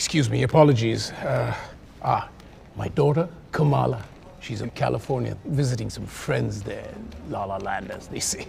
Excuse me, apologies. My daughter, Kamala. She's in California visiting some friends there. La La Land, as they say.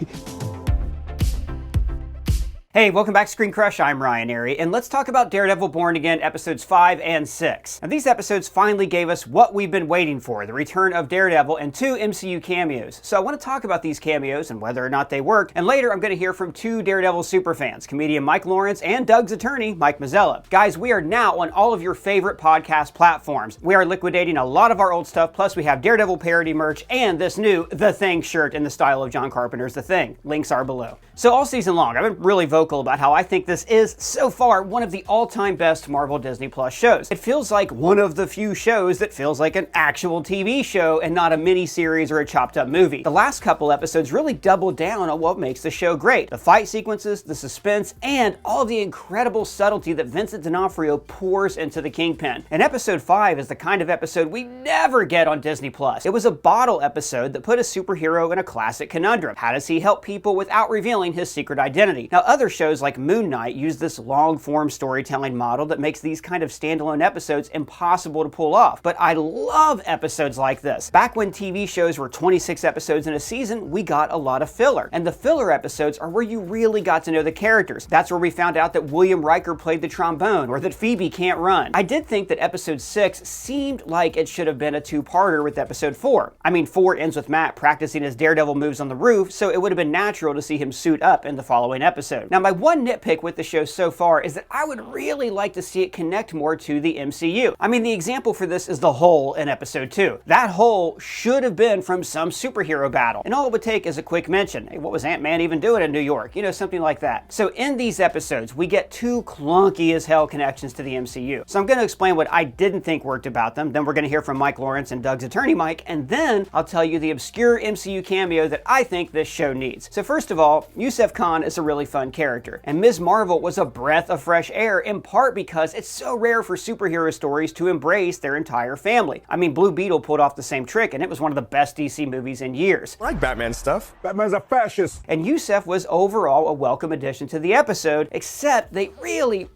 Hey, welcome back to ScreenCrush. I'm Ryan Airy, and let's talk about Daredevil Born Again episodes 5 and 6. Now, these episodes finally gave us what we've been waiting for, the return of Daredevil and 2 MCU cameos. So I want to talk about these cameos and whether or not they worked, and later I'm going to hear from 2 Daredevil superfans, comedian Mike Lawrence and Doug's attorney, Mike Mazzio. Guys, we are now on all of your favorite podcast platforms. We are liquidating a lot of our old stuff, plus we have Daredevil parody merch and this new The Thing shirt in the style of John Carpenter's The Thing. Links are below. So all season long, I've been really vocal about how I think this is, so far, one of the all-time best Marvel Disney Plus shows. It feels like one of the few shows that feels like an actual TV show and not a mini-series or a chopped-up movie. The last couple episodes really doubled down on what makes the show great. The fight sequences, the suspense, and all the incredible subtlety that Vincent D'Onofrio pours into the Kingpin. And episode 5 is the kind of episode we never get on Disney Plus. It was a bottle episode that put a superhero in a classic conundrum. How does he help people without revealing his secret identity? Now, other shows like Moon Knight use this long-form storytelling model that makes these kind of standalone episodes impossible to pull off. But I love episodes like this. Back when TV shows were 26 episodes in a season, we got a lot of filler. And the filler episodes are where you really got to know the characters. That's where we found out that William Riker played the trombone, or that Phoebe can't run. I did think that episode 6 seemed like it should have been a two-parter with episode 4. I mean, 4 ends with Matt practicing his Daredevil moves on the roof, so it would have been natural to see him suit up in the following episode. Now, my one nitpick with the show so far is that I would really like to see it connect more to the MCU. I mean, the example for this is the hole in episode 2. That hole should have been from some superhero battle, and all it would take is a quick mention. Hey, what was Ant-Man even doing in New York? You know, something like that. So in these episodes, we get 2 clunky as hell connections to the MCU. So I'm going to explain what I didn't think worked about them, then we're going to hear from Mike Lawrence and Doug's attorney Mike, and then I'll tell you the obscure MCU cameo that I think this show needs. So first of all, Yusuf Khan is a really fun character, and Ms. Marvel was a breath of fresh air, in part because it's so rare for superhero stories to embrace their entire family. I mean, Blue Beetle pulled off the same trick, and it was one of the best DC movies in years. I like Batman stuff. Batman's a fascist. And Yusuf was overall a welcome addition to the episode, except they really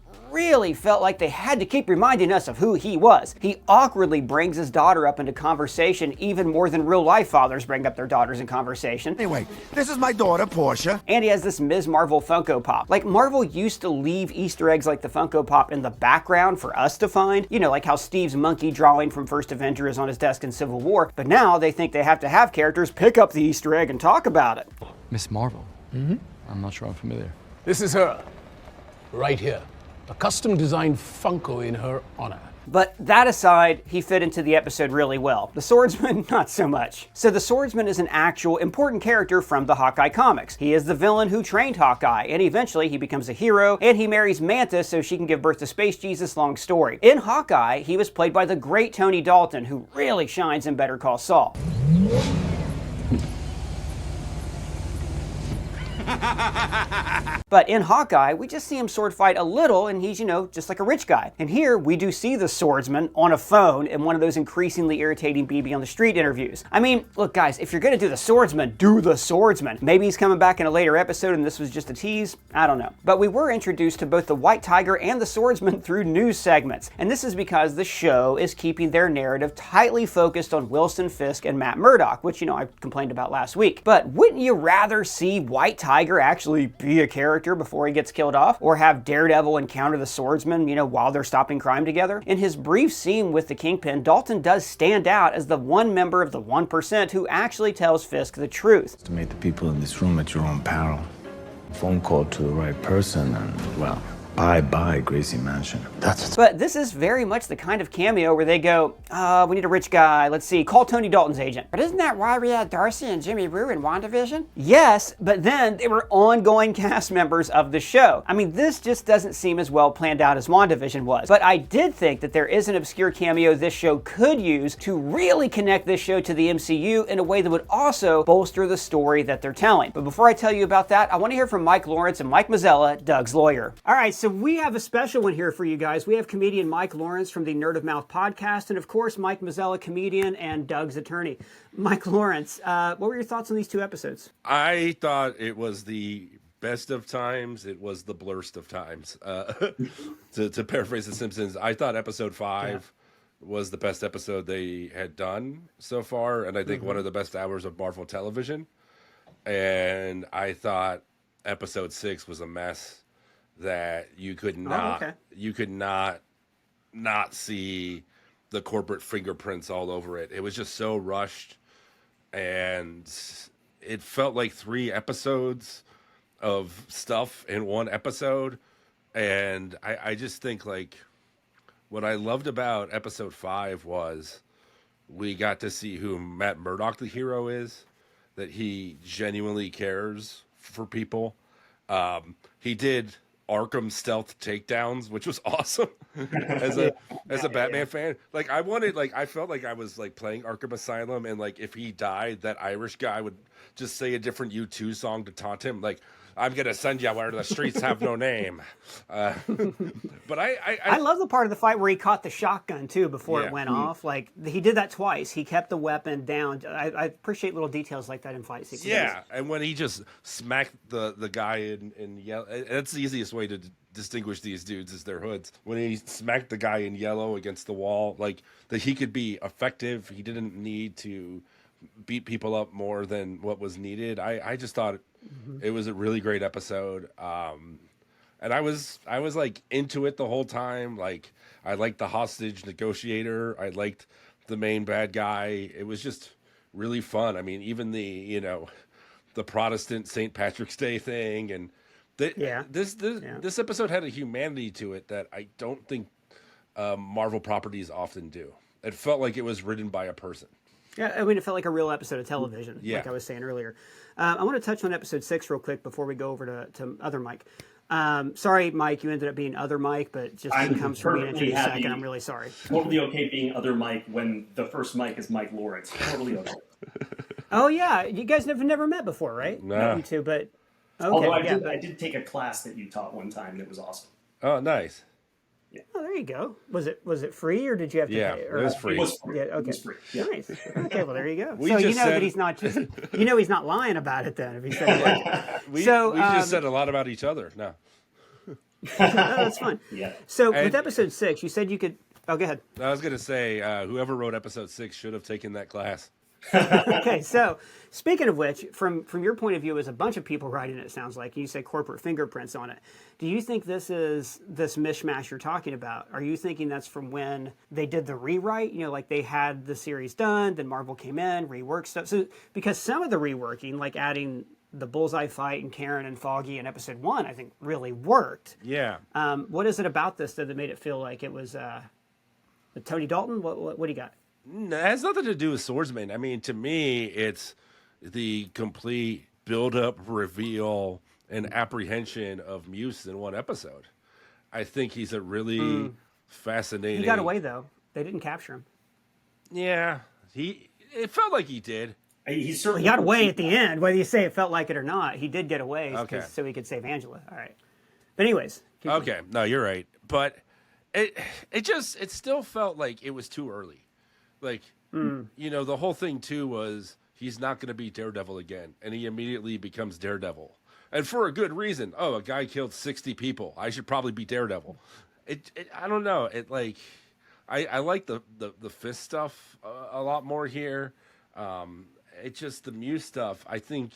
felt like they had to keep reminding us of who he was. He awkwardly brings his daughter up into conversation even more than real-life fathers bring up their daughters in conversation. Anyway, this is my daughter, Portia. And he has this Ms. Marvel Funko Pop. Like, Marvel used to leave Easter eggs like the Funko Pop in the background for us to find. You know, like how Steve's monkey drawing from First Avenger is on his desk in Civil War. But now they think they have to have characters pick up the Easter egg and talk about it. Miss Marvel? Mm-hmm. I'm not sure I'm familiar. This is her, right here. A custom-designed Funko in her honor. But that aside, he fit into the episode really well. The Swordsman, not so much. So the Swordsman is an actual important character from the Hawkeye comics. He is the villain who trained Hawkeye, and eventually he becomes a hero, and he marries Mantis so she can give birth to Space Jesus. Long story. In Hawkeye, he was played by the great Tony Dalton, who really shines in Better Call Saul. But in Hawkeye, we just see him sword fight a little, and he's, you know, just like a rich guy. And here, we do see the Swordsman on a phone in one of those increasingly irritating BB on the Street interviews. I mean, look guys, if you're gonna do the Swordsman, do the Swordsman. Maybe he's coming back in a later episode and this was just a tease, I don't know. But we were introduced to both the White Tiger and the Swordsman through news segments. And this is because the show is keeping their narrative tightly focused on Wilson Fisk and Matt Murdock, which, you know, I complained about last week. But wouldn't you rather see White Tiger actually be a character before he gets killed off, or have Daredevil encounter the Swordsman, you know, while they're stopping crime together? In his brief scene with the Kingpin, Dalton does stand out as the one member of the 1% who actually tells Fisk the truth. To meet the people in this room at your own peril. Phone call to the right person and, well, bye-bye, Gracie Mansion. But this is very much the kind of cameo where they go, we need a rich guy, let's see, call Tony Dalton's agent. But isn't that why we had Darcy and Jimmy Woo in WandaVision? Yes, but then they were ongoing cast members of the show. I mean, this just doesn't seem as well planned out as WandaVision was. But I did think that there is an obscure cameo this show could use to really connect this show to the MCU in a way that would also bolster the story that they're telling. But before I tell you about that, I want to hear from Mike Lawrence and Mike Mazzio, Doug's lawyer. All right, so we have a special one here for you guys. We have comedian Mike Lawrence from the Nerd of Mouth podcast, and of course, Mike Mazzio, comedian and Doug's attorney. Mike Lawrence, what were your thoughts on these 2 episodes? I thought it was the best of times, it was the blurst of times. To paraphrase The Simpsons, I thought episode 5 was the best episode they had done so far, and I think one of the best hours of Marvel television. And I thought episode 6 was a mess that you could not see the corporate fingerprints all over it. It was just so rushed, and it felt like 3 episodes of stuff in one episode. And I just think, like, what I loved about episode 5 was we got to see who Matt Murdock, the hero, is, that he genuinely cares for people. He did Arkham stealth takedowns, which was awesome as a Batman fan. Like, I felt like I was like playing Arkham Asylum, and like if he died, that Irish guy would just say a different U2 song to taunt him, like, I'm gonna send you where the streets have no name. But I love the part of the fight where he caught the shotgun too before it went off. Like, he did that twice. He kept the weapon down. I appreciate little details like that in fight sequences. Yeah, and when he just smacked the guy in yellow, that's the easiest way to distinguish these dudes is their hoods. When he smacked the guy in yellow against the wall, like, that he could be effective. He didn't need to beat people up more than what was needed. I just thought it was a really great episode. And I was like into it the whole time. Like, I liked the hostage negotiator. I liked the main bad guy. It was just really fun. I mean, even the Protestant St. Patrick's Day thing, and this episode had a humanity to it that I don't think Marvel properties often do. It felt like it was written by a person. Yeah, I mean, it felt like a real episode of television, Yeah. like I was saying earlier. I want to touch on episode 6 real quick before we go over to other Mike. Sorry, Mike, you ended up being other Mike, but just it comes from being in a second. I'm really sorry. Totally okay being other Mike when the first Mike is Mike Lawrence. Totally okay. Oh yeah, you guys have never met before, right? No. Not you two, but okay. Although I did take a class that you taught one time, and it was awesome. Oh, nice. Oh, there you go. Was it free, or did you have to pay? It was free. It was free. Yeah, okay. It was free. Yeah. Nice. Okay, well, there you go. We So you just know said- that he's not just, he's not lying about it then, if he said it. We So, just said a lot about each other. No. No, that's fun. Yeah. So And- with episode 6, you said you could, oh, go ahead. I was gonna say whoever wrote episode 6 should have taken that class. Okay, so speaking of which, from your point of view, as a bunch of people writing it, sounds like you say corporate fingerprints on it. Do you think this is this mishmash you're talking about? Are you thinking that's from when they did the rewrite? You know, like they had the series done, then Marvel came in, reworked stuff. So because some of the reworking, like adding the Bullseye fight and Karen and Foggy in episode 1, I think really worked. Yeah. What is it about this that made it feel like it was Tony Dalton? What do you got? No, it has nothing to do with Swordsman. I mean, to me, it's the complete build-up, reveal, and apprehension of Muse in one episode. I think he's a really fascinating... He got away, though. They didn't capture him. Yeah. It felt like he did. He certainly He got away at the end, whether you say it felt like it or not. He did get away Okay. so he could save Angela. All right. But anyways. keep going. Okay. No, you're right. But it still felt like it was too early. Like, the whole thing, too, was he's not going to be Daredevil again. And he immediately becomes Daredevil. And for a good reason. Oh, a guy killed 60 people. I should probably be Daredevil. I don't know. I like the fist stuff a lot more here. It's just the Muse stuff. I think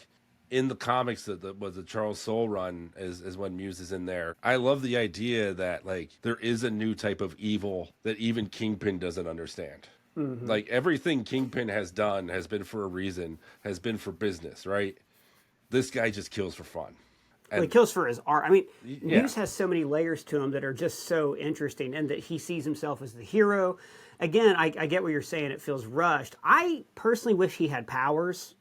in the comics that was the Charles Soule run is when Muse is in there. I love the idea that, like, there is a new type of evil that even Kingpin doesn't understand. Mm-hmm. Like, everything Kingpin has done has been for a reason, has been for business, right? This guy just kills for fun. Well, he kills for his art. I mean, Muse has so many layers to him that are just so interesting, and that he sees himself as the hero. Again, I get what you're saying. It feels rushed. I personally wish he had powers,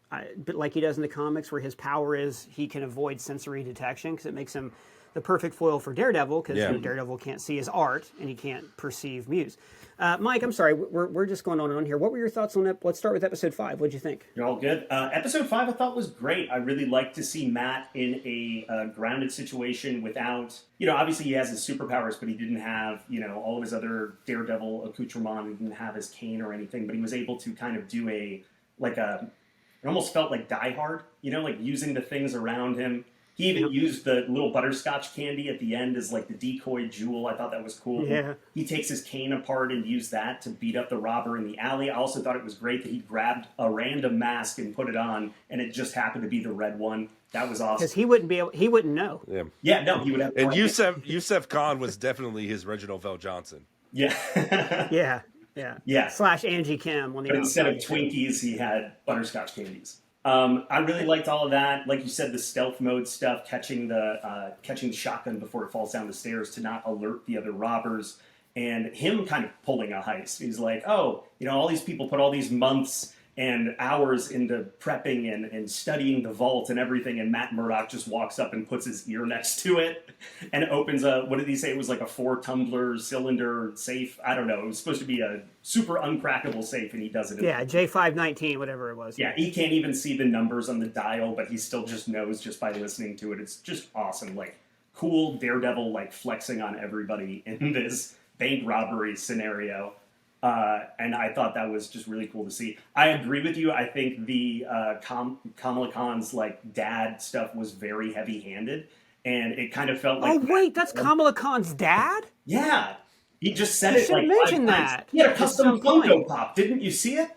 but like he does in the comics, where his power is he can avoid sensory detection, because it makes him the perfect foil for Daredevil, because Daredevil can't see his art and he can't perceive Muse. Mike, I'm sorry, we're just going on and on here. What were your thoughts on it? Let's start with episode 5. What'd you think? You're all good. Episode 5 I thought was great. I really liked to see Matt in a grounded situation without, obviously he has his superpowers, but he didn't have, all of his other Daredevil accoutrement. He didn't have his cane or anything, but he was able to kind of do it almost felt like Die Hard, like using the things around him He even used the little butterscotch candy at the end as like the decoy jewel. I thought that was cool. Yeah. He takes his cane apart and used that to beat up the robber in the alley. I also thought it was great that he grabbed a random mask and put it on, and it just happened to be the red one. That was awesome. Because he wouldn't know. Yeah. Yeah, no, he would have. And Yusef Khan was definitely his Reginald Vell Johnson. Yeah. Yeah. Slash Angie Kim. But instead of Twinkies, he had butterscotch candies. I really liked all of that. Like you said, the stealth mode stuff, catching the shotgun before it falls down the stairs to not alert the other robbers, and him kind of pulling a heist. He's like, oh, all these people put all these months and hours into prepping and studying the vault and everything, and Matt Murdock just walks up and puts his ear next to it and opens what did he say? It was like a 4-tumbler cylinder safe. I don't know. It was supposed to be a super uncrackable safe, and he does it. Yeah, J519, whatever it was. Yeah, he can't even see the numbers on the dial, but he still just knows just by listening to it. It's just awesome. Like, cool Daredevil, like, flexing on everybody in this bank robbery scenario. And I thought that was just really cool to see. I agree with you. I think the Kamala Khan's like dad stuff was very heavy-handed, and it kind of felt like. Oh wait, that's Kamala Khan's dad? Yeah, he just said it like mention 5 that. times. He had a custom Funko Pop. Didn't you see it?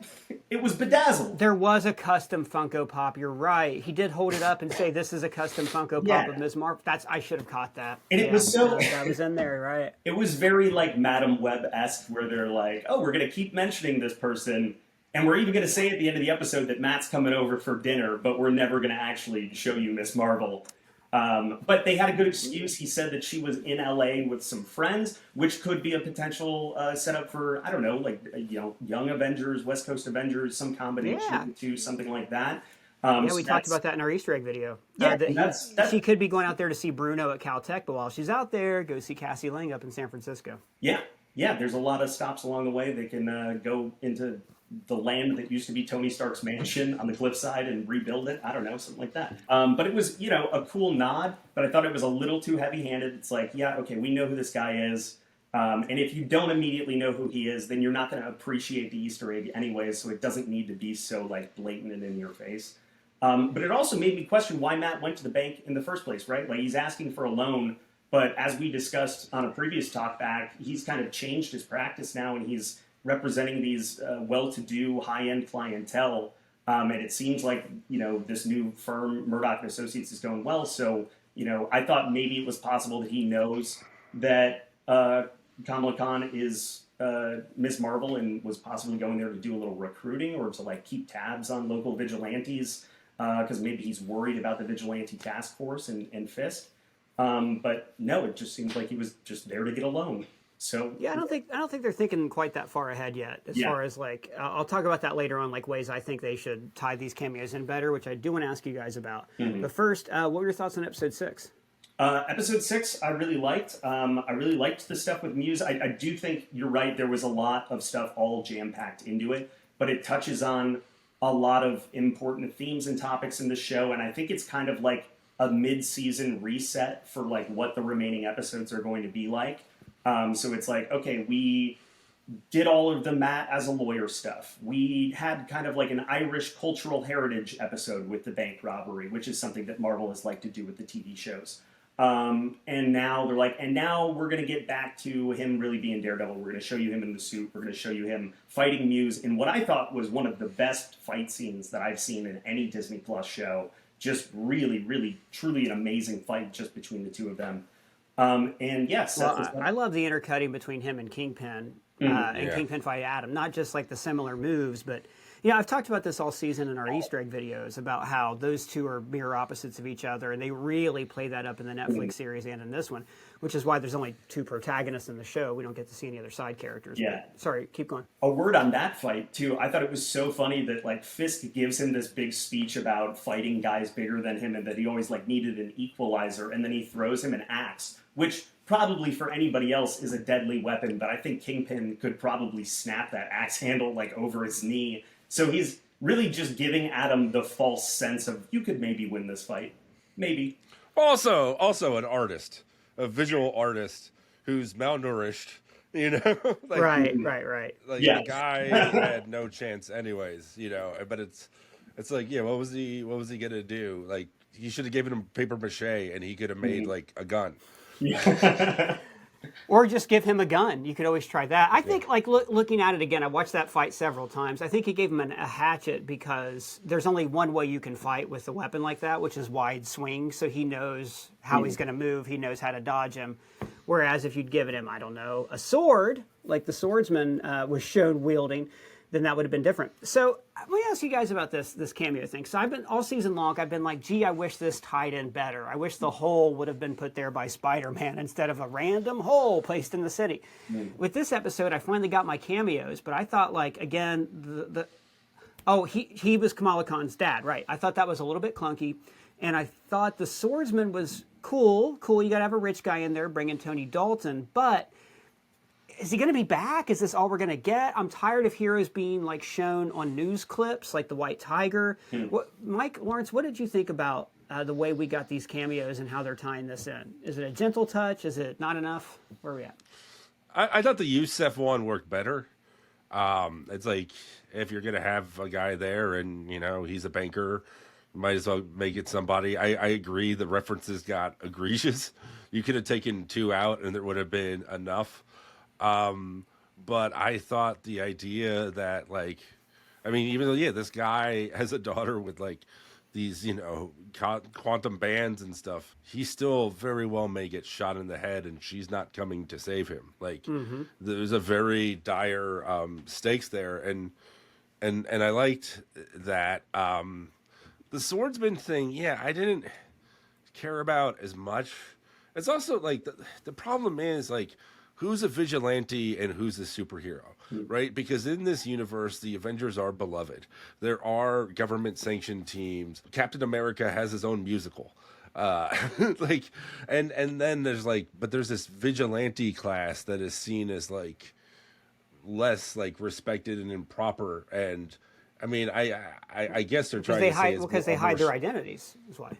It was bedazzled. There was a custom Funko Pop. You're right. He did hold it up and say, "This is a custom Funko Pop of Ms. Marvel." I should have caught that. And it was so. That was in there, right? It was very like Madam Web-esque, where they're like, "Oh, we're going to keep mentioning this person, and we're even going to say at the end of the episode that Matt's coming over for dinner, but we're never going to actually show you Miss Marvel." But they had a good excuse. He said that she was in LA with some friends, which could be a potential setup for, I don't know, like, Young Avengers, West Coast Avengers, some combination of the two, something like that. We talked about that in our Easter egg video. Yeah, she could be going out there to see Bruno at Caltech, but while she's out there, go see Cassie Lang up in San Francisco. Yeah, there's a lot of stops along the way. They can go into the land that used to be Tony Stark's mansion on the cliffside and rebuild it. I don't know, something like that. But it was, a cool nod, but I thought it was a little too heavy-handed. It's like, yeah, okay, we know who this guy is. And if you don't immediately know who he is, then you're not going to appreciate the Easter egg anyways, so it doesn't need to be so, like, blatant and in your face. But it also made me question why Matt went to the bank in the first place, right? Like, he's asking for a loan, but as we discussed on a previous talkback, he's kind of changed his practice now, and he's representing these well-to-do, high-end clientele, and it seems like this new firm, Murdoch and Associates, is going well. So I thought maybe it was possible that he knows that Kamala Khan is Miss Marvel and was possibly going there to do a little recruiting or to like keep tabs on local vigilantes because maybe he's worried about the vigilante task force and Fisk. But no, it just seems like he was just there to get a loan. So yeah, I don't think they're thinking quite that far ahead yet. As far as like, I'll talk about that later on, like ways I think they should tie these cameos in better, which I do want to ask you guys about. But first, what were your thoughts on episode 6? Episode 6, I really liked. I really liked the stuff with Muse. I do think you're right. There was a lot of stuff all jam-packed into it, but it touches on a lot of important themes and topics in the show, and I think it's kind of like a mid-season reset for like what the remaining episodes are going to be like. So it's like, okay, we did all of the Matt as a lawyer stuff. We had kind of like an Irish cultural heritage episode with the bank robbery, which is something that Marvel has liked to do with the TV shows. And now they're like, and now we're going to get back to him really being Daredevil. We're going to show you him in the suit. We're going to show you him fighting Muse in what I thought was one of the best fight scenes that I've seen in any Disney Plus show. Just really, really, truly an amazing fight just between the two of them. And yes, I love the intercutting between him and Kingpin Kingpin fight Adam. Not just like the similar moves, but I've talked about this all season in our Easter egg videos about how those two are mirror opposites of each other, and they really play that up in the Netflix series and in this one, which is why there's only 2 protagonists in the show. We don't get to see any other side characters. Yeah. But, sorry, keep going. A word on that fight too. I thought it was so funny that like Fisk gives him this big speech about fighting guys bigger than him and that he always like needed an equalizer, and then he throws him an axe, which probably for anybody else is a deadly weapon, but I think Kingpin could probably snap that axe handle like over his knee. So he's really just giving Adam the false sense of you could maybe win this fight. Maybe. Also an artist, a visual artist who's malnourished, like, right. Like yes. The guy had no chance anyways, but it's like, what was he gonna do? Like, he should have given him paper mache, and he could have made like a gun. Or just give him a gun. You could always try that. I think, like, looking at it again, I watched that fight several times. I think he gave him a hatchet because there's only one way you can fight with a weapon like that, which is wide swing. So he knows how he's going to move. He knows how to dodge him. Whereas if you'd given him, I don't know, a sword, like the swordsman was shown wielding, then that would have been different. So let me ask you guys about this cameo thing. So I've been, all season long, I've been like, gee, I wish this tied in better. I wish the hole would have been put there by Spider-Man instead of a random hole placed in the city. With this episode, I finally got my cameos, but I thought, like, again, he was Kamala Khan's dad, right? I thought that was a little bit clunky. And I thought the swordsman was cool. You got to have a rich guy in there bringing Tony Dalton, but is he going to be back? Is this all we're going to get? I'm tired of heroes being like shown on news clips, like the White Tiger. Mike Lawrence, what did you think about the way we got these cameos and how they're tying this in? Is it a gentle touch? Is it not enough? Where are we at? I thought the Youssef one worked better. It's like, if you're going to have a guy there and, you know, he's a banker, you might as well make it somebody. I agree the references got egregious. You could have taken 2 out and there would have been enough. But I thought the idea that, like, I mean, even though, this guy has a daughter with, like, these, you know, quantum bands and stuff, he still very well may get shot in the head and she's not coming to save him. Like, there's a very dire stakes there. And I liked that. The swordsman thing, I didn't care about as much. It's also, like, the problem is, like, who's a vigilante and who's a superhero, right? Because in this universe, the Avengers are beloved. There are government-sanctioned teams. Captain America has his own musical. Like, and then there's, like, but there's this vigilante class that is seen as, like, less, like, respected and improper. And, I mean, I guess they're trying to say... Because they hide their identities, is why.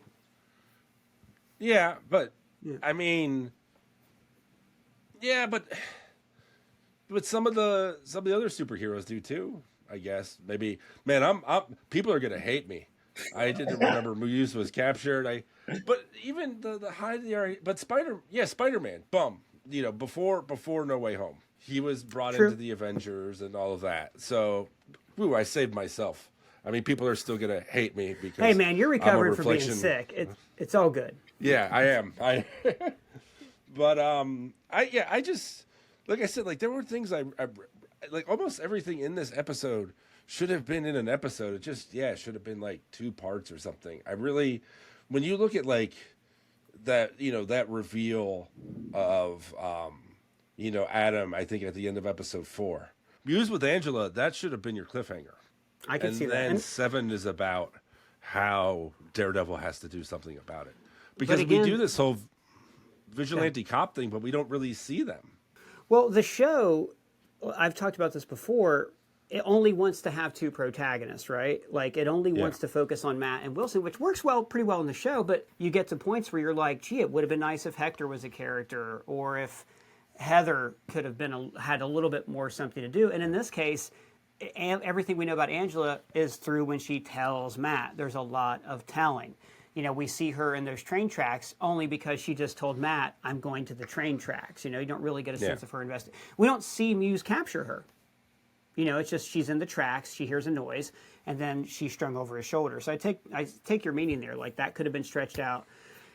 Yeah, but, I mean... Yeah, but some of the other superheroes do too, I guess. Maybe, man, I'm people are gonna hate me. I didn't remember Muse was captured. But even the hide the but Spider-Man, you know, before No Way Home, he was brought into the Avengers and all of that. So, I saved myself. I mean, people are still gonna hate me because, hey man, you're recovering from being sick. It's all good. Yeah, I am. But I just, like I said, like, there were things I like, almost everything in this episode should have been in an episode. It just, should have been like 2 parts or something. I really, when you look at, like, that, you know, that reveal of, you know, Adam, I think at the end of episode 4, Muse with Angela, that should have been your cliffhanger. I can see that. And then 7 is about how Daredevil has to do something about it. Because we do this whole vigilante cop thing, but we don't really see them. Well, the show, I've talked about this before, it only wants to have 2 protagonists, right? Like, it only wants to focus on Matt and Wilson, which works pretty well in the show, but you get to points where you're like, gee, it would have been nice if Hector was a character, or if Heather could have had a little bit more something to do. And in this case, everything we know about Angela is through when she tells Matt. There's a lot of telling. You know, we see her in those train tracks only because she just told Matt, I'm going to the train tracks. You know, you don't really get a sense of her invested. We don't see Muse capture her. You know, it's just she's in the tracks, she hears a noise, and then she's strung over his shoulder. So I take your meaning there. Like, that could have been stretched out.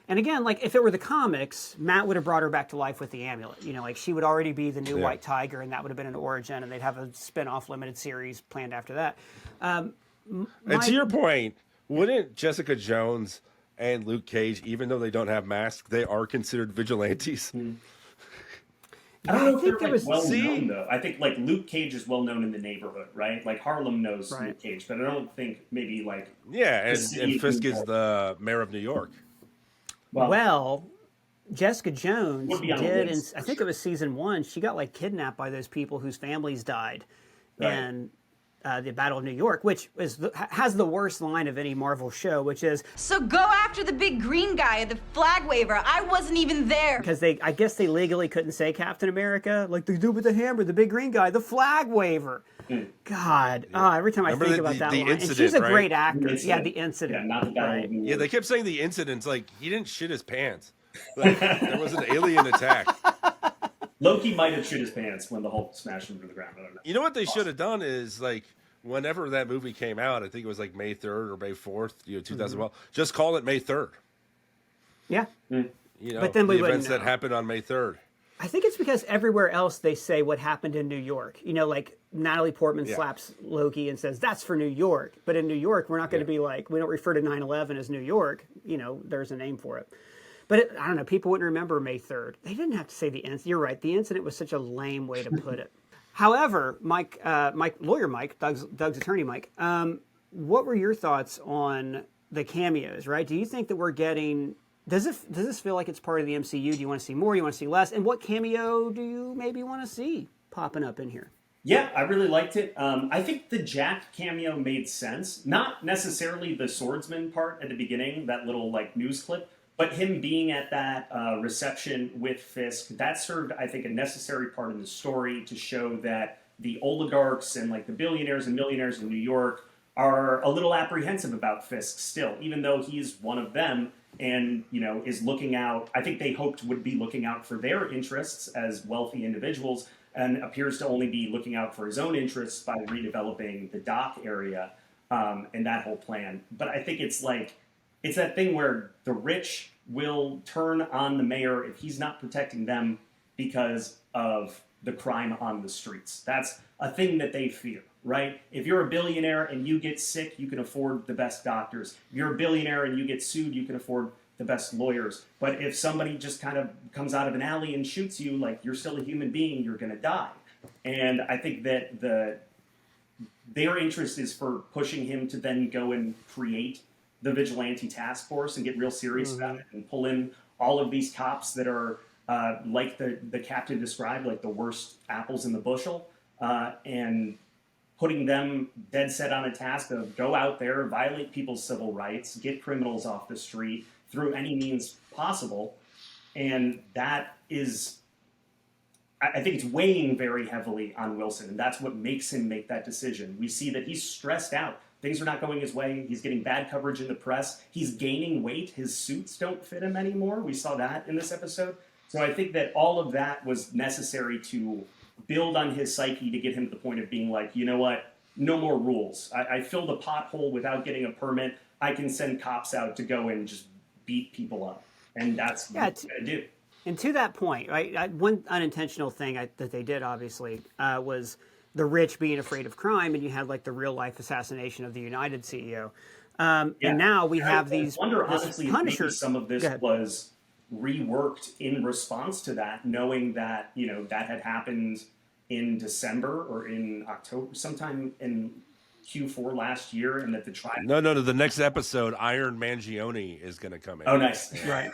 And again, like, if it were the comics, Matt would have brought her back to life with the amulet. You know, like, she would already be the new White Tiger, and that would have been an origin, and they'd have a spin-off limited series planned after that. And to your point, wouldn't Jessica Jones and Luke Cage, even though they don't have masks, they are considered vigilantes? I don't know if they're, like, well known, though. I think, like, Luke Cage is well known in the neighborhood, right? Like, Harlem knows Luke Cage, but I don't think maybe, like... Yeah, and Fisk is the mayor of New York. Well, Jessica Jones did, I think it was season 1, she got, like, kidnapped by those people whose families died. Right. And the Battle of New York, which has the worst line of any Marvel show, which is, "So go after the big green guy at the flag waver. I wasn't even there." Because I guess they legally couldn't say Captain America, like they do with the hammer, the big green guy, the flag waver. God, every time Remember I think about that the line, and incident, she's a right? great actor. The Yeah, the incident. Yeah, not the battle. Right. Yeah, they kept saying the incidents like he didn't shit his pants. Like, there was an alien attack. Loki might have shit his pants when the Hulk smashed him to the ground. I don't know. You know what they should have done is like whenever that movie came out, I think it was like May 3rd or May 4th, 2012. Just call it May 3rd. Yeah. You know, But then we the wouldn't events know. that happened on May 3rd. I think it's because everywhere else they say what happened in New York. You know, like Natalie Portman slaps Loki and says, that's for New York. But in New York, we're not going to be like, we don't refer to 9/11 as New York. You know, there's a name for it. But I don't know, people wouldn't remember May 3rd. They didn't have to say the incident. You're right, the incident was such a lame way to put it. However, lawyer Mike, Doug's attorney Mike, what were your thoughts on the cameos, right? Do you think that we're getting... Does this feel like it's part of the MCU? Do you want to see more? Do you want to see less? And what cameo do you maybe want to see popping up in here? Yeah, I really liked it. I think the Jack cameo made sense. Not necessarily the swordsman part at the beginning, that little like news clip, but him being at that reception with Fisk, that served, I think, a necessary part of the story to show that the oligarchs and like the billionaires and millionaires in New York are a little apprehensive about Fisk still, even though he's one of them. And, you know, is looking out, I think they hoped would be looking out for their interests as wealthy individuals, and appears to only be looking out for his own interests by redeveloping the dock area and that whole plan. But I think it's like, it's that thing where the rich will turn on the mayor if he's not protecting them because of the crime on the streets. That's a thing that they fear, right? If you're a billionaire and you get sick, you can afford the best doctors. If you're a billionaire and you get sued, you can afford the best lawyers. But if somebody just kind of comes out of an alley and shoots you, like you're still a human being, you're going to die. And I think that their interest is for pushing him to then go and create the vigilante task force and get real serious about it and pull in all of these cops that are like the captain described, like the worst apples in the bushel, and putting them dead set on a task of go out there, violate people's civil rights, get criminals off the street through any means possible. And that is, I think it's weighing very heavily on Wilson, and that's what makes him make that decision. We see that he's stressed out. Things are not going his way. He's getting bad coverage in the press. He's gaining weight. His suits don't fit him anymore. We saw that in this episode. So I think that all of that was necessary to build on his psyche to get him to the point of being like, you know what, no more rules. I filled a pothole without getting a permit. I can send cops out to go and just beat people up. And that's what I'm going to do. And to that point, right, one unintentional thing that they did, obviously, was the rich being afraid of crime, and you had like the real life assassination of the United CEO. And now we have these. I wonder, honestly, if maybe some of this Go was reworked in response to that, knowing that, you know, that had happened in December or in October, sometime in Q4 last year, and that the trial. No. The next episode, Iron Mangione is going to come in. Oh, nice. Right.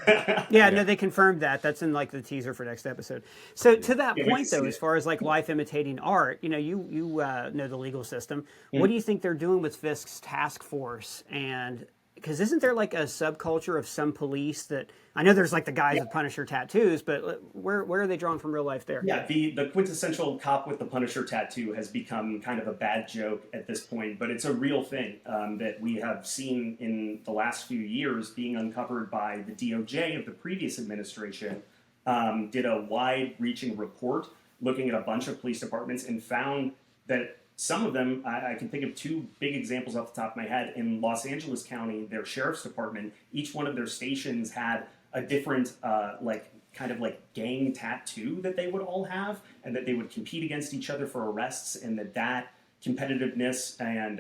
Yeah, no, they confirmed that. That's in like the teaser for next episode. So to that point, though, as far as like life imitating art, you know, you know the legal system. What do you think they're doing with Fisk's task force? And because isn't there like a subculture of some police that I know there's like the guys with Punisher tattoos, but where are they drawn from real life there? Yeah, the quintessential cop with the Punisher tattoo has become kind of a bad joke at this point, but it's a real thing that we have seen in the last few years being uncovered by the DOJ of the previous administration. Did a wide-reaching report looking at a bunch of police departments and found that some of them, I can think of two big examples off the top of my head. In Los Angeles County, their sheriff's department, each one of their stations had a different, kind of gang tattoo that they would all have, and that they would compete against each other for arrests, and that competitiveness and,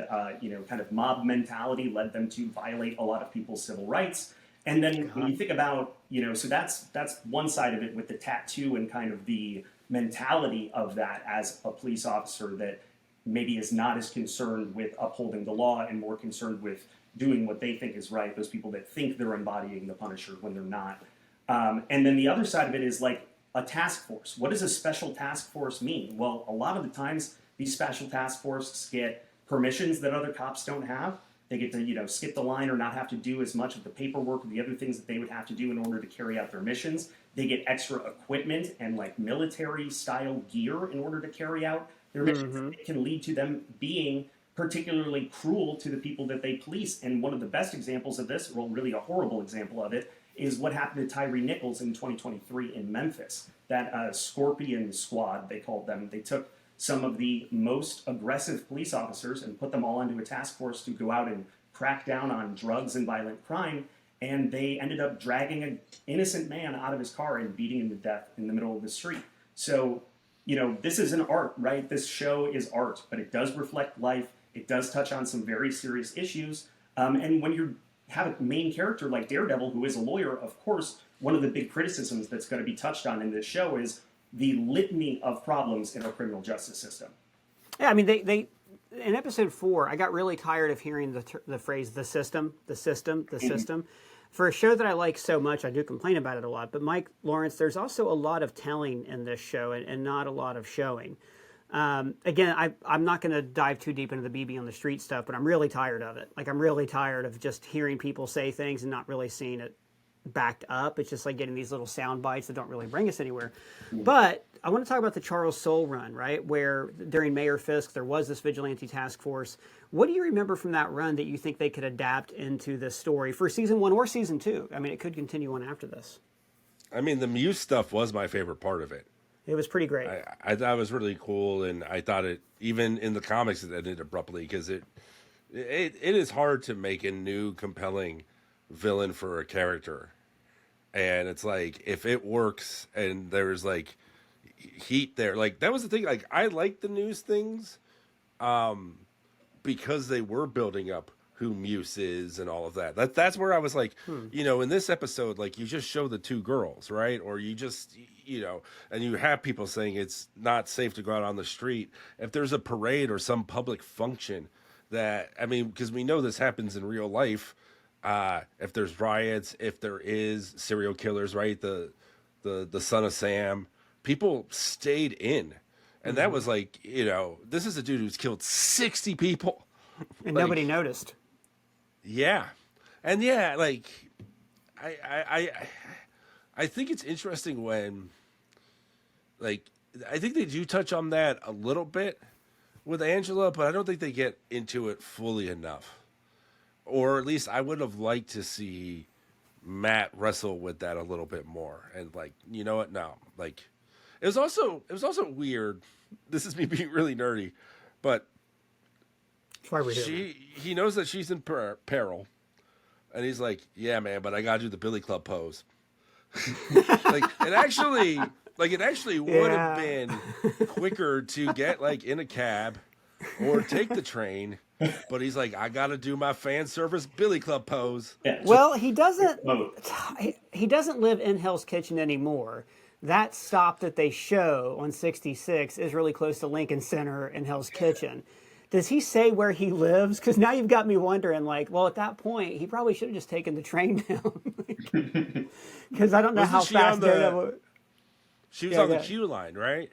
kind of mob mentality led them to violate a lot of people's civil rights. And then when you think about, so that's one side of it with the tattoo and kind of the mentality of that as a police officer that maybe is not as concerned with upholding the law and more concerned with doing what they think is right, those people that think they're embodying the Punisher when they're not. And then the other side of it is like a task force. What does a special task force mean? Well, a lot of the times these special task forces get permissions that other cops don't have. They get to, skip the line or not have to do as much of the paperwork or the other things that they would have to do in order to carry out their missions. They get extra equipment and like military style gear in order to carry out their missions. It can lead to them being particularly cruel to the people that they police. And one of the best examples of this, well, really a horrible example of it, is what happened to Tyree Nichols in 2023 in Memphis. That Scorpion Squad, they called them. They took some of the most aggressive police officers and put them all into a task force to go out and crack down on drugs and violent crime. And they ended up dragging an innocent man out of his car and beating him to death in the middle of the street. So, this is an art, right? This show is art, but it does reflect life. It does touch on some very serious issues. And when you have a main character like Daredevil, who is a lawyer, of course, one of the big criticisms that's going to be touched on in this show is the litany of problems in our criminal justice system. Yeah, I mean, they in episode 4, I got really tired of hearing the phrase "the system," "the system," "the system." For a show that I like so much, I do complain about it a lot. But Mike Lawrence, there's also a lot of telling in this show and not a lot of showing. Again, I'm not going to dive too deep into the BB on the street stuff, but I'm really tired of it. Like, I'm really tired of just hearing people say things and not really seeing it backed up. It's just like getting these little sound bites that don't really bring us anywhere. But I want to talk about the Charles Soule run, right? Where during Mayor Fisk, there was this vigilante task force. What do you remember from that run that you think they could adapt into this story for season 1 or season 2? I mean, it could continue on after this. I mean, the Muse stuff was my favorite part of it. It was pretty great. I thought it was really cool, and I thought it, even in the comics, it ended abruptly, because it is hard to make a new, compelling villain for a character. And it's like, if it works and there's like heat there, like that was the thing. Like, I liked the news things because they were building up who Muse is and all of that. That's where I was like, in this episode, like, you just show the 2 girls, right? Or you just, and you have people saying it's not safe to go out on the street. If there's a parade or some public function that, I mean, because we know this happens in real life. If there's riots, if there is serial killers, right? The son of Sam, people stayed in. And that was like, this is a dude who's killed 60 people. And nobody noticed. Yeah. And yeah, like, I think it's interesting when, like, I think they do touch on that a little bit with Angela, but I don't think they get into it fully enough. Or at least I would have liked to see Matt wrestle with that a little bit more. And like, you know what? No, like, it was also weird. This is me being really nerdy, but that's why we're here. He knows that she's in peril, and he's like, "Yeah, man, but I gotta do the Billy Club pose." Like, it actually would have been quicker to get like in a cab or take the train. But he's like, I got to do my fan service Billy Club pose. Yeah, well, he doesn't live in Hell's Kitchen anymore. That stop that they show on 66 is really close to Lincoln Center and Hell's Kitchen. Does he say where he lives? Because now you've got me wondering, like, well, at that point, he probably should have just taken the train down. Because I don't know how fast Daredevil... She was on the Q line, right?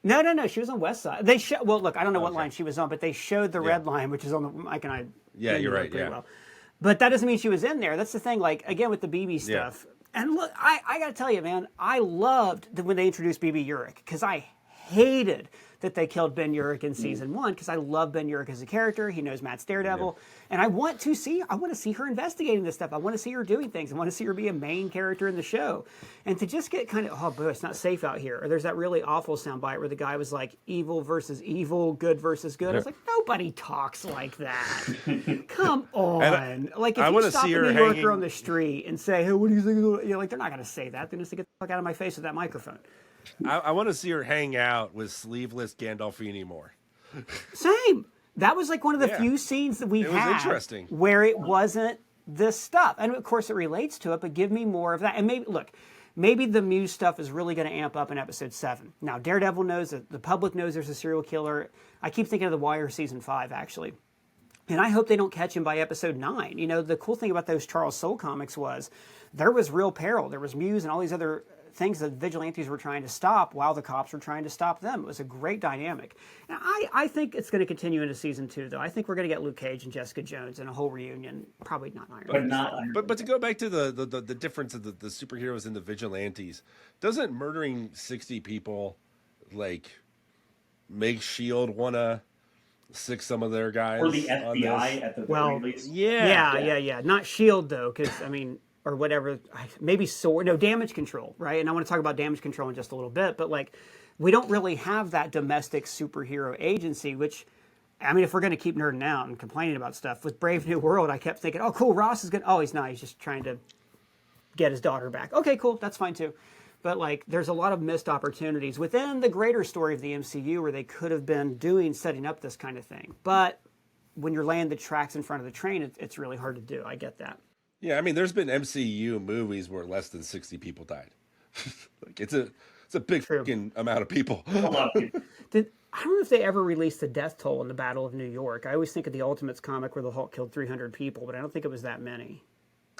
No. She was on West Side. Well, look, I don't know what line she was on, but they showed the red line, which is on the Mike and I. Yeah, you're right. Yeah. Well. But that doesn't mean she was in there. That's the thing. Like, again, with the BB stuff. And look, I got to tell you, man, I loved when they introduced BB Urich, because I hated that they killed Ben Urich in season 1, because I love Ben Urich as a character. He knows Matt's Daredevil. And I want to see her investigating this stuff. I want to see her doing things. I want to see her be a main character in the show. And to just get kind of, oh boy, it's not safe out here. Or there's that really awful soundbite where the guy was like, evil versus evil, good versus good. I was like, nobody talks like that. Come on. Like, if you stop a New Yorker on the street and say, hey, what do you think? Like, they're not going to say that. They're going to say, get the fuck out of my face with that microphone. I want to see her hang out with sleeveless Gandolfini more. Same. That was like one of the few scenes that we had where it wasn't this stuff. And of course it relates to it, but give me more of that. And maybe the Muse stuff is really going to amp up in episode 7. Now, Daredevil knows that the public knows there's a serial killer. I keep thinking of The Wire season 5, actually. And I hope they don't catch him by episode 9. The cool thing about those Charles Soule comics was there was real peril. There was Muse and all these other things that vigilantes were trying to stop while the cops were trying to stop them. It was a great dynamic. Now, I think it's going to continue into season 2, though. I think we're going to get Luke Cage and Jessica Jones and a whole reunion. Probably not Iron Man. But not Iron Man. But to go back to the difference of the superheroes and the vigilantes, doesn't murdering 60 people like make S.H.I.E.L.D. wanna sick some of their guys? Or the FBI at the very least. Yeah. Not S.H.I.E.L.D. though, because I mean, or whatever. Maybe Damage Control, right? And I want to talk about Damage Control in just a little bit, but like, we don't really have that domestic superhero agency, which. I mean, if we're going to keep nerding out and complaining about stuff, with Brave New World, I kept thinking, oh, cool, Ross is going to... Oh, he's not. He's just trying to get his daughter back. Okay, cool. That's fine, too. But, like, there's a lot of missed opportunities within the greater story of the MCU where they could have been setting up this kind of thing. But when you're laying the tracks in front of the train, it's really hard to do. I get that. Yeah, I mean, there's been MCU movies where less than 60 people died. Like, it's a big fucking amount of people. A lot of people. I don't know if they ever released the death toll in the Battle of New York. I always think of the Ultimates comic where the Hulk killed 300 people, but I don't think it was that many.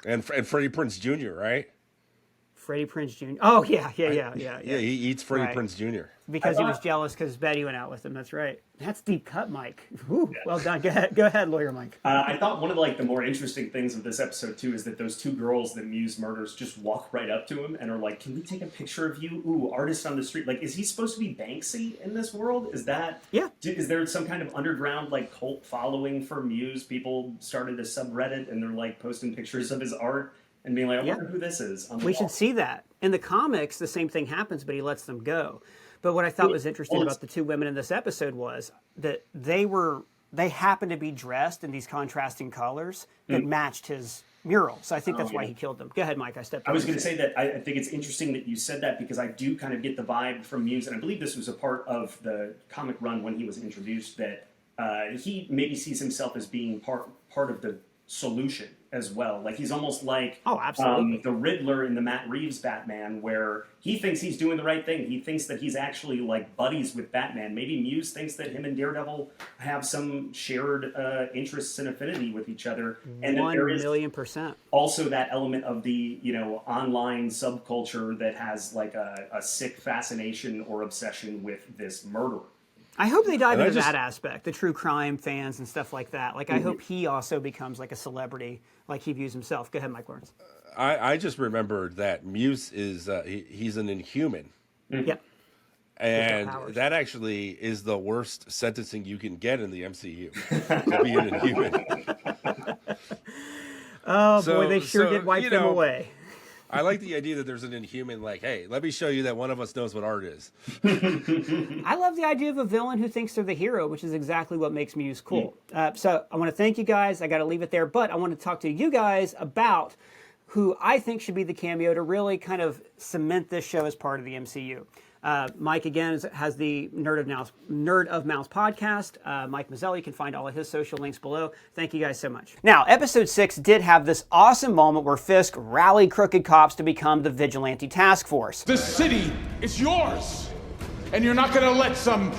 And Freddie Prinze Jr., right? Freddie Prinze Jr. Oh, yeah. Yeah, he eats Freddie Prinze Jr. Because he was jealous because Betty went out with him. That's right. That's deep cut, Mike. Ooh, yeah. Well done. Go ahead, lawyer Mike. I thought one of the more interesting things of this episode too is that those 2 girls that Muse murders just walk right up to him and are like, "Can we take a picture of you? Ooh, artist on the street." Like, is he supposed to be Banksy in this world? Is that? Yeah. Is there some kind of underground cult following for Muse? People started a subreddit and they're like posting pictures of his art and being like, "I wonder who this is." We should see that. In the comics, the same thing happens, but he lets them go. But what I thought was interesting about the 2 women in this episode was that they happened to be dressed in these contrasting colors that matched his mural. So I think that's why he killed them. Go ahead, Mike. I was going to say that I think it's interesting that you said that because I do kind of get the vibe from Muse, and I believe this was a part of the comic run when he was introduced, that he maybe sees himself as being part of the solution as well. Like, he's almost like absolutely. The Riddler in the Matt Reeves Batman, where he thinks he's doing the right thing. He thinks that he's actually like buddies with Batman. Maybe Muse thinks that him and Daredevil have some shared interests and affinity with each other. And that there is 1,000,000%. also that element of the online subculture that has like a sick fascination or obsession with this murderer. I hope they dive into that aspect, the true crime fans and stuff like that. Like, I hope he also becomes like a celebrity, like he views himself. Go ahead, Mike Lawrence. I just remembered that Muse is he's an Inhuman. Yep. And that actually is the worst sentencing you can get in the MCU, to be an Inhuman. Boy, they sure did wipe them away. I like the idea that there's an Inhuman, like, hey, let me show you that one of us knows what art is. I love the idea of a villain who thinks they're the hero, which is exactly what makes Muse cool. So I want to thank you guys. I got to leave it there, but I want to talk to you guys about who I think should be the cameo to really kind of cement this show as part of the MCU. Mike, again, has the Nerd of Mouse podcast. Mike Mazzio, you can find all of his social links below. Thank you guys so much. Now, episode 6 did have this awesome moment where Fisk rallied crooked cops to become the Vigilante Task Force. The city is yours, and you're not going to let some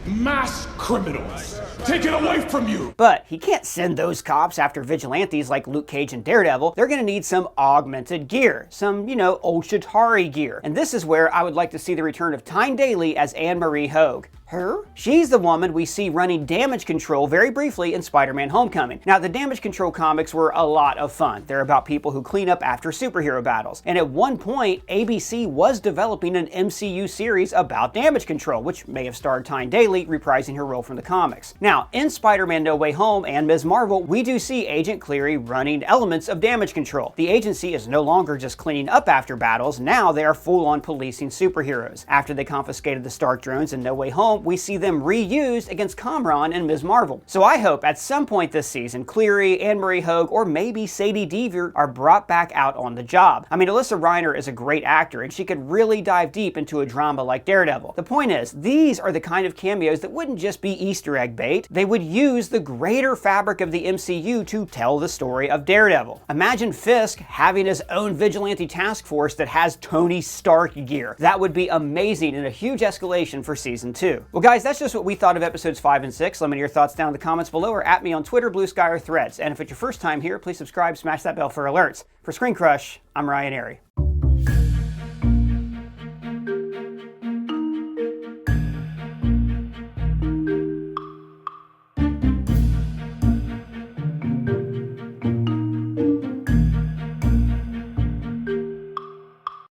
mass criminals take it away from you. But he can't send those cops after vigilantes like Luke Cage and Daredevil. They're going to need some augmented gear, some, old Chitauri gear. And this is where I would like to see the return of Tyne Daly as Anne Marie Hogue. Her? She's the woman we see running damage control very briefly in Spider-Man Homecoming. Now, the damage control comics were a lot of fun. They're about people who clean up after superhero battles. And at one point, ABC was developing an MCU series about damage control, which may have starred Tyne Daly reprising her role from the comics. Now, in Spider-Man No Way Home and Ms. Marvel, we do see Agent Cleary running elements of damage control. The agency is no longer just cleaning up after battles, now they are full-on policing superheroes. After they confiscated the Stark drones in No Way Home, we see them reused against Kamran and Ms. Marvel. So I hope at some point this season, Cleary, Anne Marie Hogue, or maybe Sadie Deaver are brought back out on the job. I mean, Alyssa Reiner is a great actor, and she could really dive deep into a drama like Daredevil. The point is, these are the kind of cameos that wouldn't just be Easter egg bait, they would use the greater fabric of the MCU to tell the story of Daredevil. Imagine Fisk having his own vigilante task force that has Tony Stark gear. That would be amazing and a huge escalation for season 2. Well guys, that's just what we thought of episodes 5 and 6. Let me know your thoughts down in the comments below or at me on Twitter, Blue Sky, or Threads. And if it's your first time here, please subscribe, smash that bell for alerts. For ScreenCrush, I'm Ryan Airy.